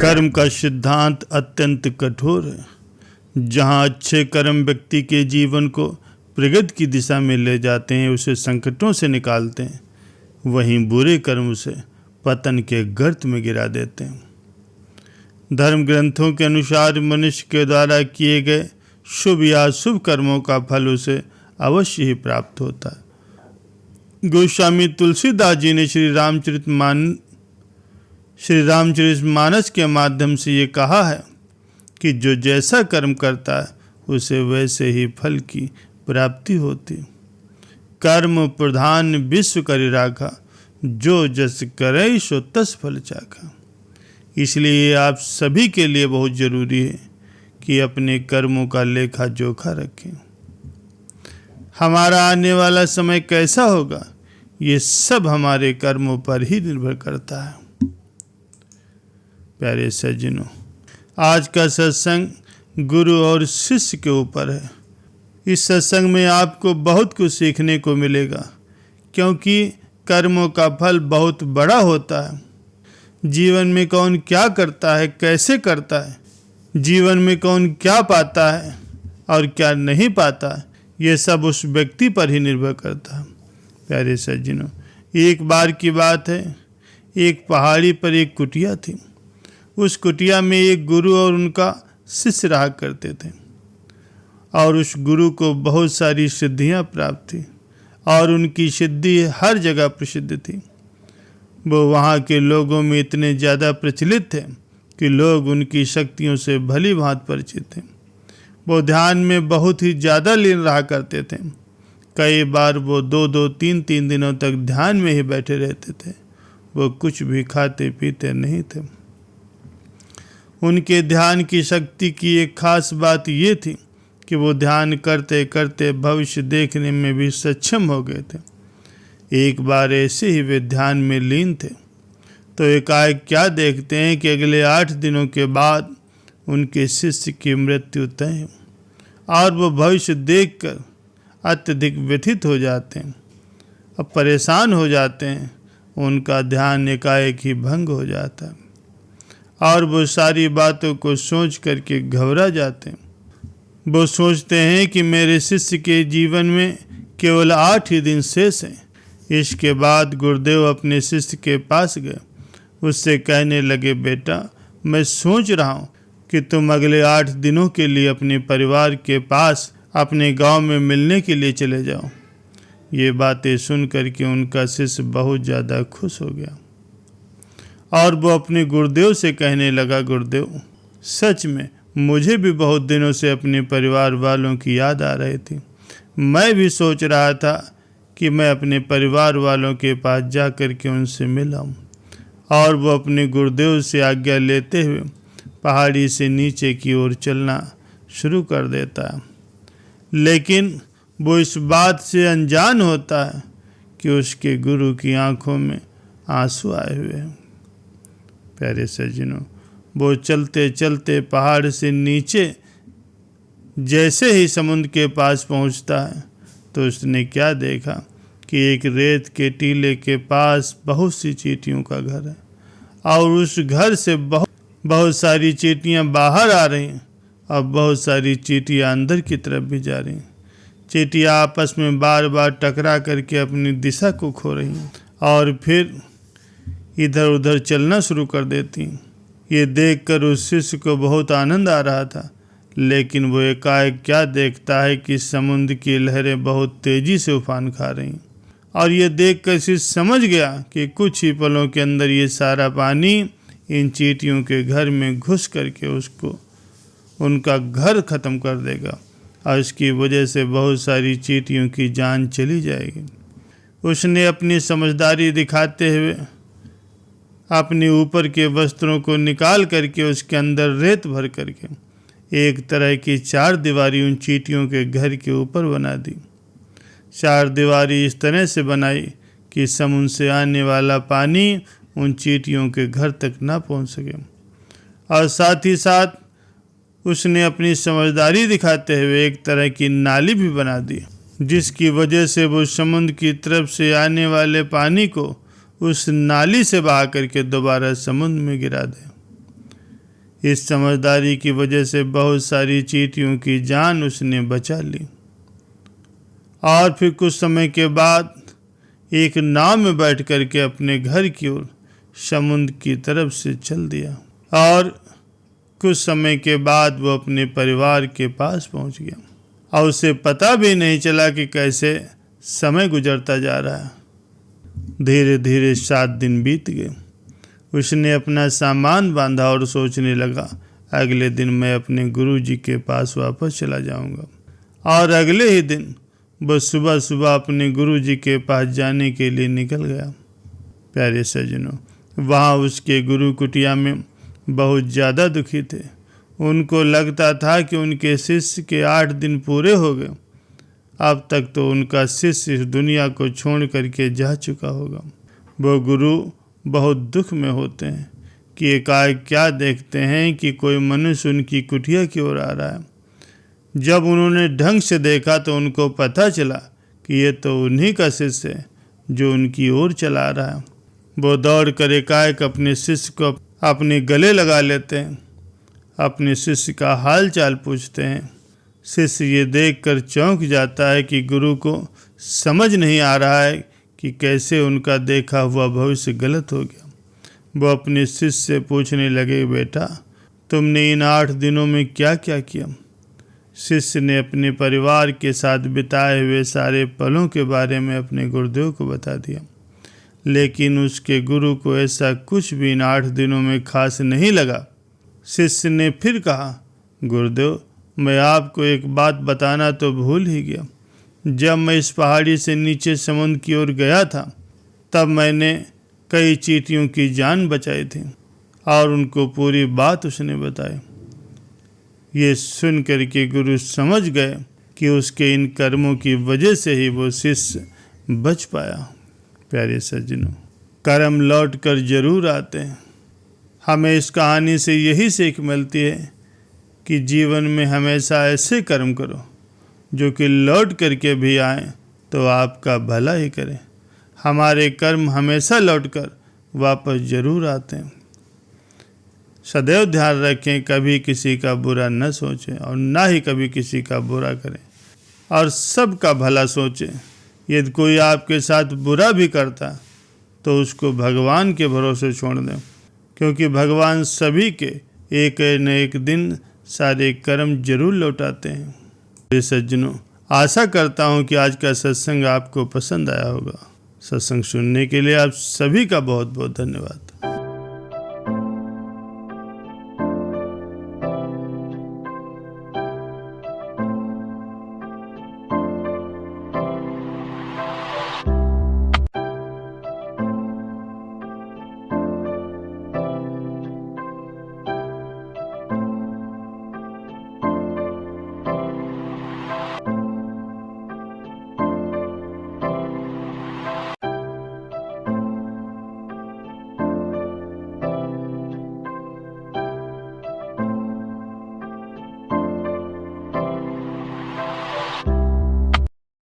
कर्म का सिद्धांत अत्यंत कठोर है। जहाँ अच्छे कर्म व्यक्ति के जीवन को प्रगति की दिशा में ले जाते हैं, उसे संकटों से निकालते हैं, वहीं बुरे कर्म उसे पतन के गर्त में गिरा देते हैं। धर्म ग्रंथों के अनुसार मनुष्य के द्वारा किए गए शुभ या अशुभ कर्मों का फल उसे अवश्य ही प्राप्त होता है। गोस्वामी तुलसीदास जी ने श्री रामचरितमानस के माध्यम से ये कहा है कि जो जैसा कर्म करता है उसे वैसे ही फल की प्राप्ति होती। कर्म प्रधान विश्व करि राखा, जो जस करे सो तस फल चाखा। इसलिए आप सभी के लिए बहुत जरूरी है कि अपने कर्मों का लेखा जोखा रखें। हमारा आने वाला समय कैसा होगा, ये सब हमारे कर्मों पर ही निर्भर करता है। प्यारे सज्जनों, आज का सत्संग गुरु और शिष्य के ऊपर है। इस सत्संग में आपको बहुत कुछ सीखने को मिलेगा, क्योंकि कर्मों का फल बहुत बड़ा होता है। जीवन में कौन क्या करता है, कैसे करता है, जीवन में कौन क्या पाता है और क्या नहीं पाता है, ये सब उस व्यक्ति पर ही निर्भर करता है। प्यारे सज्जनों, एक बार की बात है, एक पहाड़ी पर एक कुटिया थी। उस कुटिया में एक गुरु और उनका शिष्य रहा करते थे, और उस गुरु को बहुत सारी सिद्धियां प्राप्त थी और उनकी सिद्धि हर जगह प्रसिद्ध थी। वो वहाँ के लोगों में इतने ज़्यादा प्रचलित थे कि लोग उनकी शक्तियों से भली भांति परिचित थे। वो ध्यान में बहुत ही ज़्यादा लीन रहा करते थे। कई बार वो 2-2, 3-3 दिनों तक ध्यान में ही बैठे रहते थे। वो कुछ भी खाते पीते नहीं थे। उनके ध्यान की शक्ति की एक खास बात ये थी कि वो ध्यान करते करते भविष्य देखने में भी सक्षम हो गए थे। एक बार ऐसे ही वे ध्यान में लीन थे तो एकाएक क्या देखते हैं कि अगले 8 दिनों के बाद उनके शिष्य की मृत्यु तय है, और वो भविष्य देखकर अत्यधिक व्यथित हो जाते हैं, अब परेशान हो जाते हैं। उनका ध्यान एकाएक ही भंग हो जाता है और वो सारी बातों को सोच करके घबरा जाते हैं। वो सोचते हैं कि मेरे शिष्य के जीवन में केवल 8 ही दिन शेष हैं। इसके बाद गुरुदेव अपने शिष्य के पास गए। उससे कहने लगे, बेटा, मैं सोच रहा हूँ कि तुम अगले 8 दिनों के लिए अपने परिवार के पास अपने गांव में मिलने के लिए चले जाओ। ये बातें सुन करके उनका शिष्य बहुत ज़्यादा खुश हो गया और वो अपने गुरुदेव से कहने लगा, गुरुदेव, सच में मुझे भी बहुत दिनों से अपने परिवार वालों की याद आ रही थी। मैं भी सोच रहा था कि मैं अपने परिवार वालों के पास जा कर के उनसे मिलाऊं। और वो अपने गुरुदेव से आज्ञा लेते हुए पहाड़ी से नीचे की ओर चलना शुरू कर देता है। लेकिन वो इस बात से अनजान होता है कि उसके गुरु की आंखों में आंसू आए हुए हैं। प्यारे सज्जनों, वो चलते चलते पहाड़ से नीचे जैसे ही समुद्र के पास पहुंचता है तो उसने क्या देखा कि एक रेत के टीले के पास बहुत सी चींटियों का घर है और उस घर से बहुत सारी चींटियां बाहर आ रही हैं और बहुत सारी चींटियां अंदर की तरफ भी जा रही हैं। चींटियां आपस में बार बार टकरा करके अपनी दिशा को खो रही हैं और फिर इधर उधर चलना शुरू कर देती हैं। ये देखकर उस शिष्य को बहुत आनंद आ रहा था, लेकिन वो एकाएक क्या देखता है कि समुद्र की लहरें बहुत तेजी से उफान खा रही हैं। और ये देखकर शिष्य समझ गया कि कुछ ही पलों के अंदर ये सारा पानी इन चींटियों के घर में घुस करके उसको उनका घर ख़त्म कर देगा और इसकी वजह से बहुत सारी चींटियों की जान चली जाएगी। उसने अपनी समझदारी दिखाते हुए अपने ऊपर के वस्त्रों को निकाल करके उसके अंदर रेत भर करके एक तरह की 4 दीवारी उन चींटियों के घर के ऊपर बना दी। 4 दीवारी इस तरह से बनाई कि समुद्र से आने वाला पानी उन चींटियों के घर तक ना पहुंच सके। और साथ ही साथ उसने अपनी समझदारी दिखाते हुए एक तरह की नाली भी बना दी, जिसकी वजह से वो समुद्र की तरफ से आने वाले पानी को उस नाली से बहा करके दोबारा समुद्र में गिरा दे। इस समझदारी की वजह से बहुत सारी चींटियों की जान उसने बचा ली। और फिर कुछ समय के बाद एक नाव में बैठ करके अपने घर की ओर समुद्र की तरफ से चल दिया। और कुछ समय के बाद वो अपने परिवार के पास पहुंच गया और उसे पता भी नहीं चला कि कैसे समय गुजरता जा रहा है। धीरे धीरे 7 दिन बीत गए। उसने अपना सामान बांधा और सोचने लगा, अगले दिन मैं अपने गुरुजी के पास वापस चला जाऊंगा। और अगले ही दिन वो सुबह सुबह अपने गुरुजी के पास जाने के लिए निकल गया। प्यारे सज्जनों, वहाँ उसके गुरु कुटिया में बहुत ज़्यादा दुखी थे। उनको लगता था कि उनके शिष्य के 8 दिन पूरे हो गए। अब तक तो उनका शिष्य इस दुनिया को छोड़ करके जा चुका होगा। वो गुरु बहुत दुख में होते हैं कि एकाएक क्या देखते हैं कि कोई मनुष्य उनकी कुटिया की ओर आ रहा है। जब उन्होंने ढंग से देखा तो उनको पता चला कि ये तो उन्हीं का शिष्य है जो उनकी ओर चला रहा है। वो दौड़ कर एकाएक अपने शिष्य को अपने गले लगा लेते हैं, अपने शिष्य का हाल चाल पूछते हैं। शिष्य ये देखकर चौंक जाता है कि गुरु को समझ नहीं आ रहा है कि कैसे उनका देखा हुआ भविष्य गलत हो गया। वो अपने शिष्य से पूछने लगे, बेटा तुमने इन 8 दिनों में क्या क्या किया? शिष्य ने अपने परिवार के साथ बिताए हुए सारे पलों के बारे में अपने गुरुदेव को बता दिया। लेकिन उसके गुरु को ऐसा कुछ भी इन 8 दिनों में खास नहीं लगा। शिष्य ने फिर कहा, गुरुदेव मैं आपको एक बात बताना तो भूल ही गया। जब मैं इस पहाड़ी से नीचे समुद्र की ओर गया था तब मैंने कई चींटियों की जान बचाई थी। और उनको पूरी बात उसने बताई। ये सुन कर के गुरु समझ गए कि उसके इन कर्मों की वजह से ही वो शिष्य बच पाया। प्यारे सज्जनों, कर्म लौट कर जरूर आते हैं। हमें इस कहानी से यही सीख मिलती है कि जीवन में हमेशा ऐसे कर्म करो जो कि लौट करके भी आए तो आपका भला ही करें। हमारे कर्म हमेशा लौटकर वापस जरूर आते हैं। सदैव ध्यान रखें, कभी किसी का बुरा न सोचें और ना ही कभी किसी का बुरा करें और सबका भला सोचें। यदि कोई आपके साथ बुरा भी करता तो उसको भगवान के भरोसे छोड़ दें, क्योंकि भगवान सभी के एक न एक दिन सारे कर्म जरूर लौटाते हैं। सज्जनों, आशा करता हूँ कि आज का सत्संग आपको पसंद आया होगा। सत्संग सुनने के लिए आप सभी का बहुत बहुत धन्यवाद।